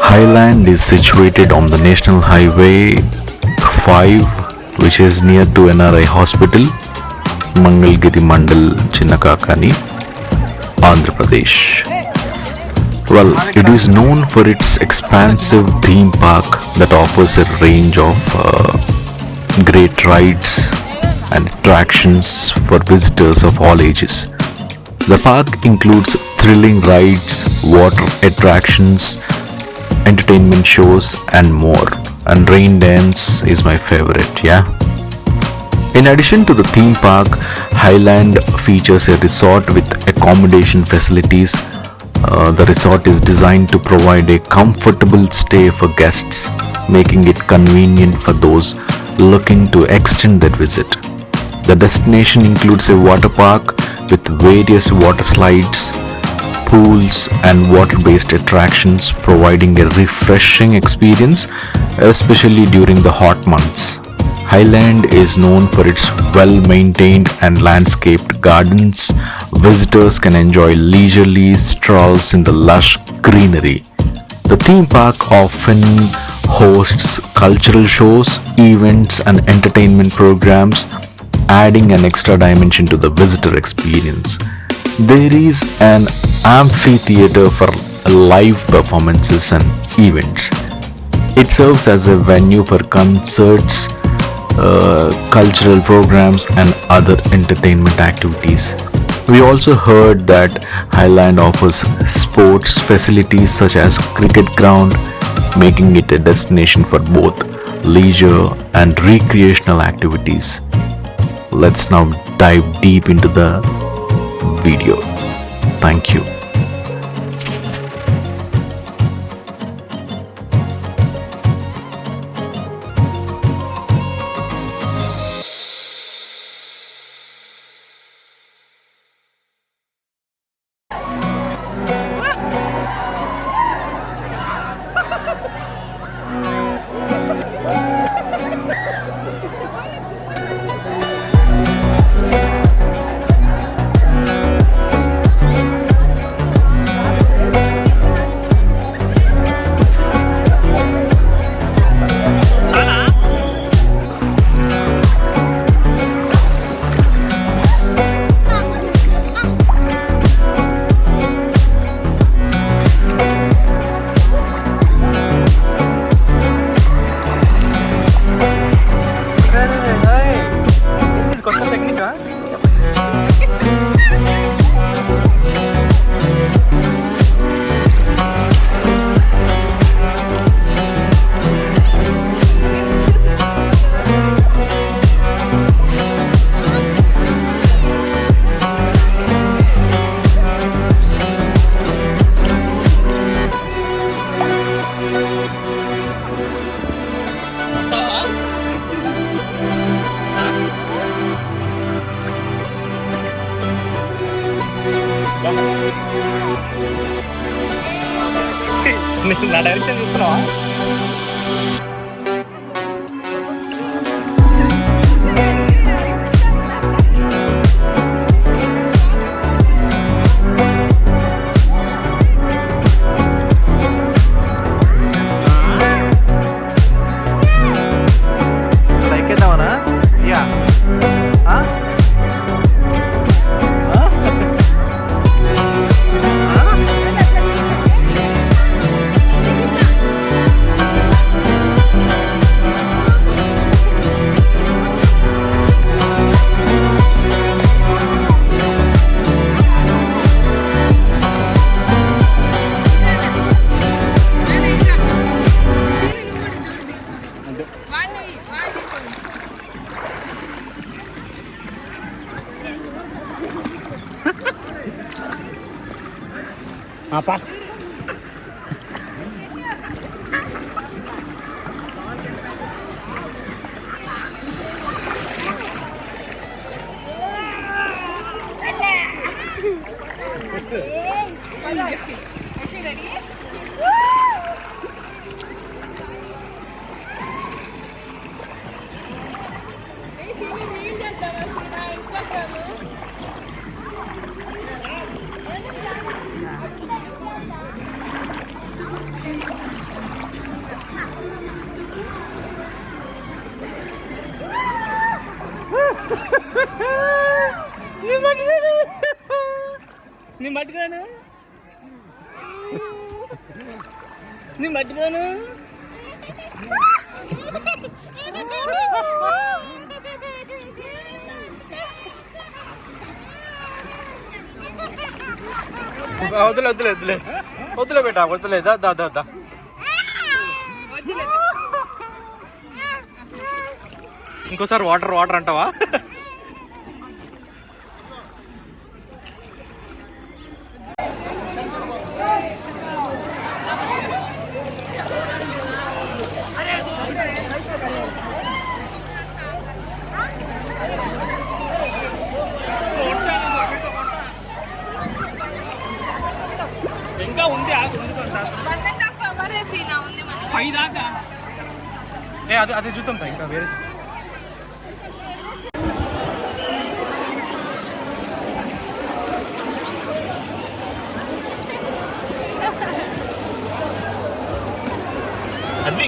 Haailand is situated on the National Highway 5, which is near to NRI Hospital, Mangalgiri Mandal, Chinnakakani, Andhra Pradesh. Well, it is known for its expansive theme park that offers a range of great rides and attractions for visitors of all ages. The park includes thrilling rides, water attractions, entertainment shows, and more. And rain dance is my favorite, yeah. In addition to the theme park, Haailand features a resort with accommodation facilities. The resort is designed to provide a comfortable stay for guests, making it convenient for those looking to extend their visit. The destination includes a water park with various water slides, pools, and water-based attractions, providing a refreshing experience, especially during the hot months. Haailand is known for its well-maintained and landscaped gardens. Visitors can enjoy leisurely strolls in the lush greenery. The theme park often hosts cultural shows, events, and entertainment programs, adding an extra dimension to the visitor experience. There is an amphitheater for live performances and events. It serves as a venue for concerts, cultural programs, and other entertainment activities. We also heard that Haailand offers sports facilities such as cricket ground, making it a destination for both leisure and recreational activities. Let's now dive deep into the video. Thank you. నా direction చూస్తున్నావా? ఎక్కేద్దామనా? యా apa? నీ మట్టుగాను నీ మట్టుగాను వద్దులే వద్దులే వద్దులే వద్దులే బేటా వద్దులే దా దా దా దా ఇంకోసారి వాటర్ వాటర్ అంటావా ఇంకా ఉంది పైదాకా అది అది చూద్దాం ఇంకా వేరే అది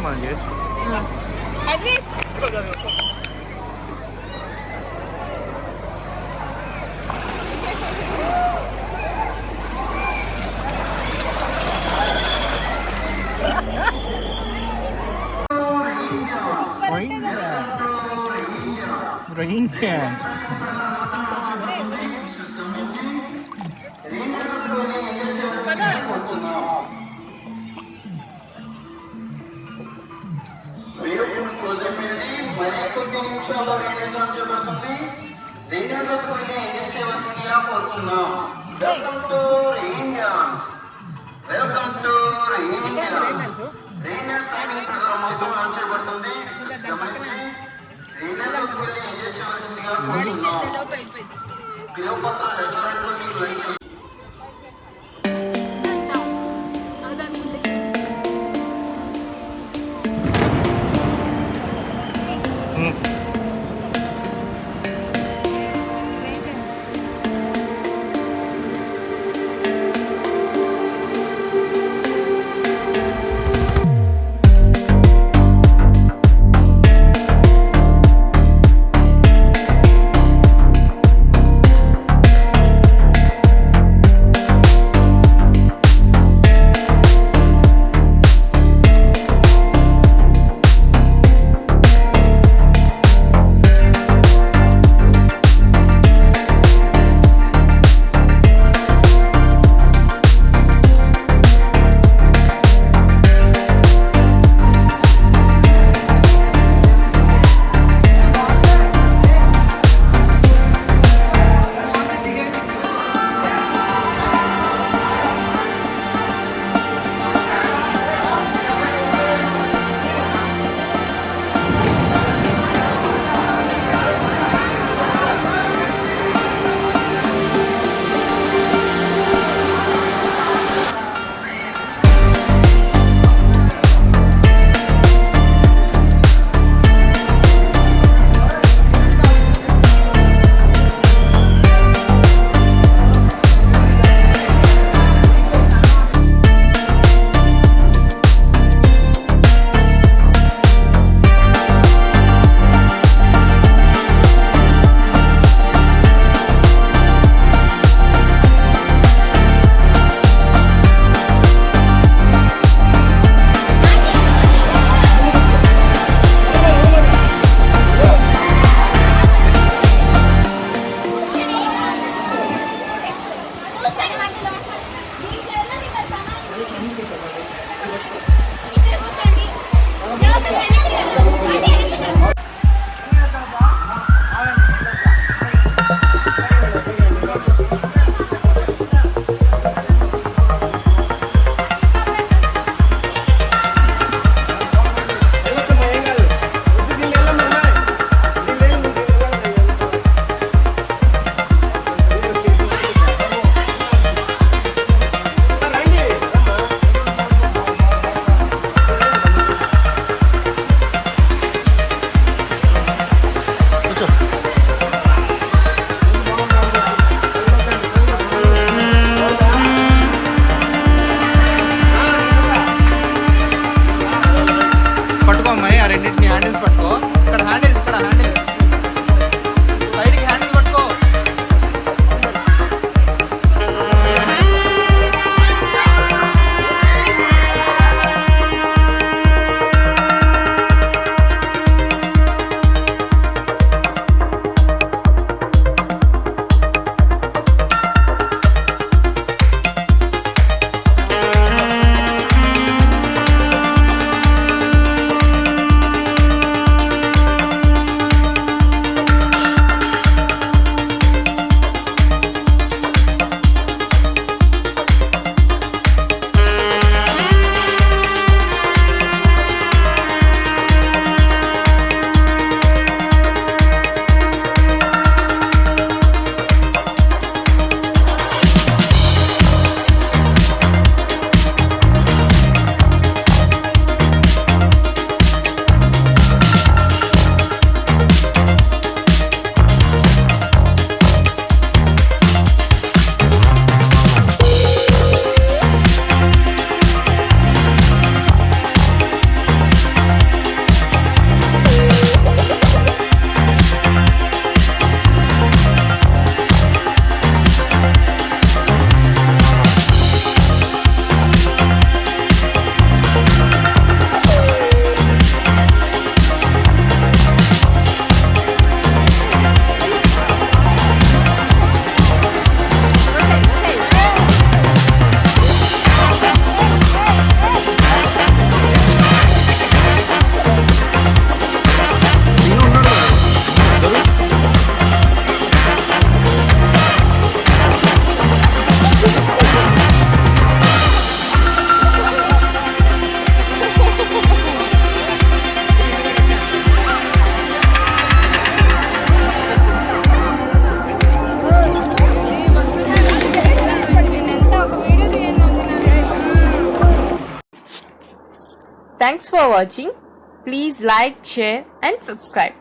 మనం చేయొచ్చు Rain chance. Thanks for watching. Please like, share and subscribe.